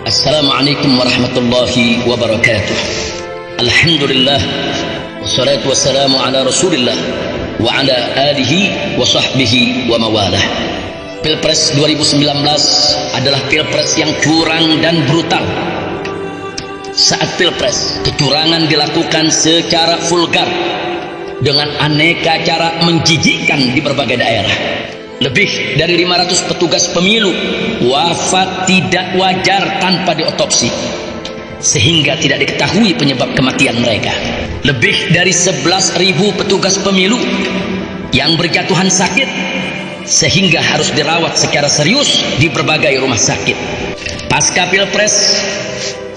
Assalamualaikum warahmatullahi wabarakatuh. Alhamdulillah, wassalatu wassalamu ala rasulillah wa ala alihi wa sahbihi wa mawalah. Pilpres 2019 adalah pilpres yang curang dan brutal. Saat pilpres, kecurangan dilakukan secara vulgar dengan aneka cara menjijikkan di berbagai daerah. Lebih dari 500 petugas pemilu wafat tidak wajar tanpa diotopsi, sehingga tidak diketahui penyebab kematian mereka. Lebih dari 11.000 petugas pemilu yang berjatuhan sakit, sehingga harus dirawat secara serius di berbagai rumah sakit. Pasca pilpres,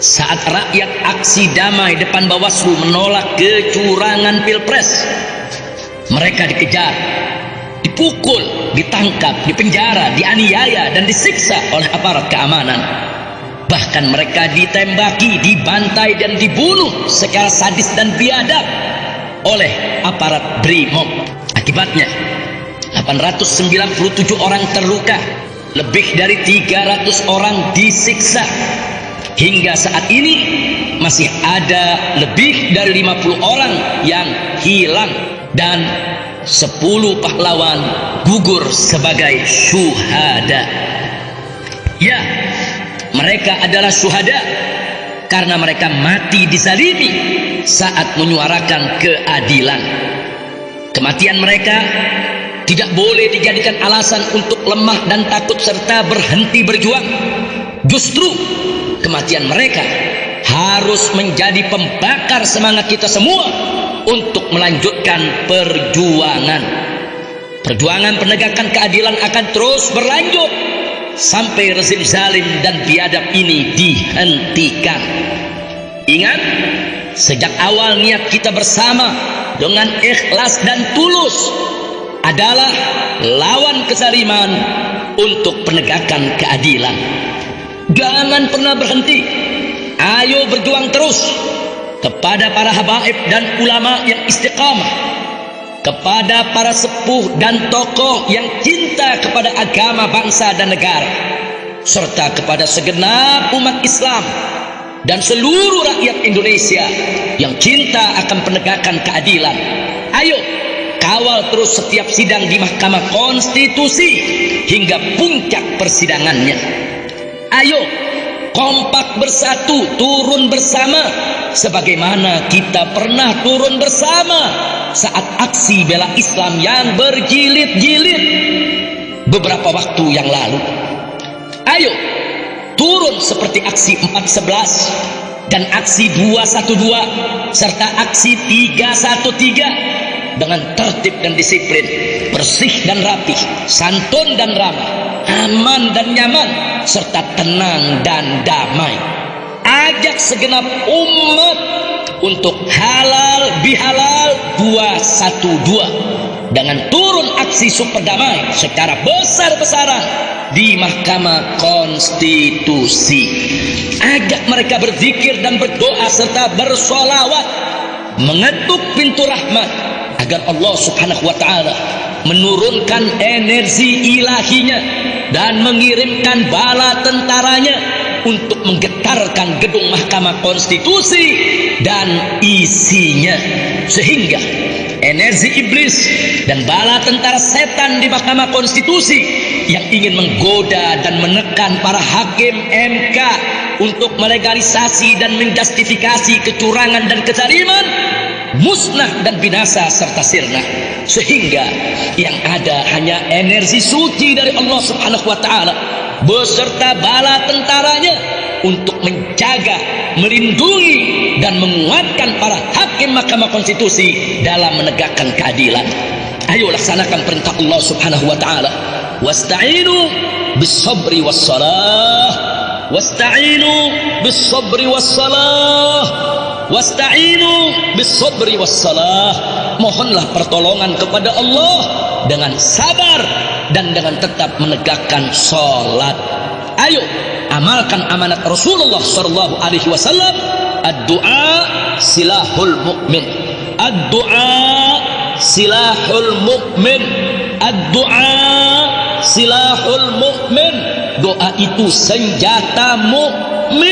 saat rakyat aksi damai depan Bawaslu menolak kecurangan pilpres, mereka dikejar, dipukul, ditangkap, dipenjara, dianiaya, dan disiksa oleh aparat keamanan. Bahkan mereka ditembaki, dibantai, dan dibunuh secara sadis dan biadab oleh aparat BRIMOB. Akibatnya 897 orang terluka, lebih dari 300 orang disiksa. Hingga saat ini masih ada lebih dari 50 orang yang hilang dan 10 pahlawan gugur sebagai syuhada. Ya, mereka adalah syuhada karena mereka mati dizalimi saat menyuarakan keadilan. Kematian mereka tidak boleh dijadikan alasan untuk lemah dan takut serta berhenti berjuang. Justru kematian mereka harus menjadi pembakar semangat kita semua untuk melanjutkan perjuangan. Perjuangan penegakan keadilan akan terus berlanjut sampai rezim zalim dan biadab ini dihentikan. Ingat, sejak awal niat kita bersama dengan ikhlas dan tulus adalah lawan kezaliman untuk penegakan keadilan. Jangan pernah berhenti. Ayo berjuang terus. Kepada para habaib dan ulama yang istiqamah, kepada para sepuh dan tokoh yang cinta kepada agama, bangsa dan negara, serta kepada segenap umat Islam dan seluruh rakyat Indonesia yang cinta akan penegakan keadilan. Ayo kawal terus setiap sidang di Mahkamah Konstitusi hingga puncak persidangannya. Ayo kompak bersatu, turun bersama sebagaimana kita pernah turun bersama saat aksi bela Islam yang berjilid-jilid beberapa waktu yang lalu. Ayo turun seperti aksi 411 dan aksi 212 serta aksi 313 dengan tertib dan disiplin, bersih dan rapih, santun dan ramah, aman dan nyaman, serta tenang dan damai. Ajak segenap umat untuk halal bihalal 212 dengan turun aksi super damai secara besar-besaran di Mahkamah Konstitusi. Ajak mereka berzikir dan berdoa serta bersolawat, mengetuk pintu rahmat agar Allah Subhanahu wa ta'ala menurunkan energi ilahinya dan mengirimkan bala tentaranya untuk menggetarkan gedung Mahkamah Konstitusi dan isinya, sehingga energi iblis dan bala tentara setan di Mahkamah Konstitusi yang ingin menggoda dan menekan para hakim MK untuk melegalisasi dan menjustifikasi kecurangan dan kezaliman musnah dan binasa serta sirna, sehingga yang ada hanya energi suci dari Allah Subhanahu wa ta'ala beserta bala tentaranya untuk menjaga, melindungi dan menguatkan para hakim Mahkamah Konstitusi dalam menegakkan keadilan. Ayo laksanakan perintah Allah Subhanahu wa ta'ala. Wasta'inu bis-sabri was-salah, wasta'inu bis-sabri was-salah, wasta'inu bis-sabri was-salah. Mohonlah pertolongan kepada Allah dengan sabar dan dengan tetap menegakkan salat. Ayo amalkan amanat Rasulullah sallallahu alaihi wasallam, ad-du'a silahul mu'min, ad-du'a silahul mu'min, ad-du'a silahul mu'min. Doa itu senjata mukmin.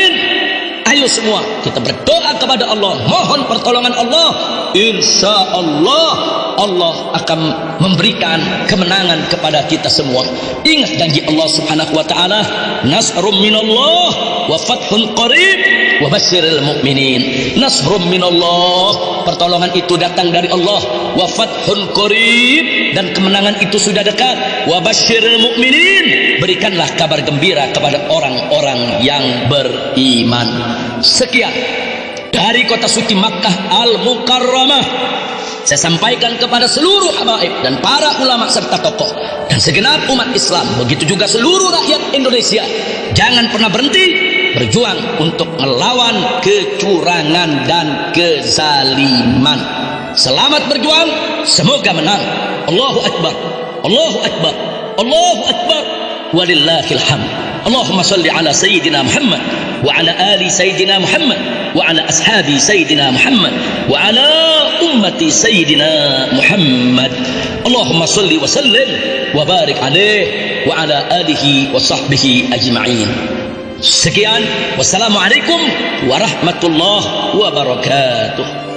semua kita berdoa kepada Allah, mohon pertolongan Allah, insya Allah Allah akan memberikan kemenangan kepada kita semua. Ingat janji Allah Subhanahu wa taala, nasrum minallah wa fathun qarib wa basyiril mu'minin. Nasrum minallah, pertolongan itu datang dari Allah, wa fathun qarib, dan kemenangan itu sudah dekat, wa basyiril mu'minin, berikanlah kabar gembira kepada orang-orang yang beriman. Sekian dari kota suci Makkah Al-Mukarramah, saya sampaikan kepada seluruh habaib dan para ulama serta tokoh dan segenap umat Islam, begitu juga seluruh rakyat Indonesia, jangan pernah berhenti berjuang untuk melawan kecurangan dan kezaliman. Selamat berjuang, semoga menang. Allahu Akbar, Allahu Akbar, Allahu Akbar, walillahil hamd. Allahumma salli ala Sayyidina Muhammad wa ala ali Sayyidina Muhammad wa ala ashabi Sayyidina Muhammad wa ala ummati Sayyidina Muhammad. Allahumma salli wa sallim wa barik alaihi wa ala alihi wa sahbihi ajma'in. Sekian, wassalamualaikum warahmatullahi wabarakatuh.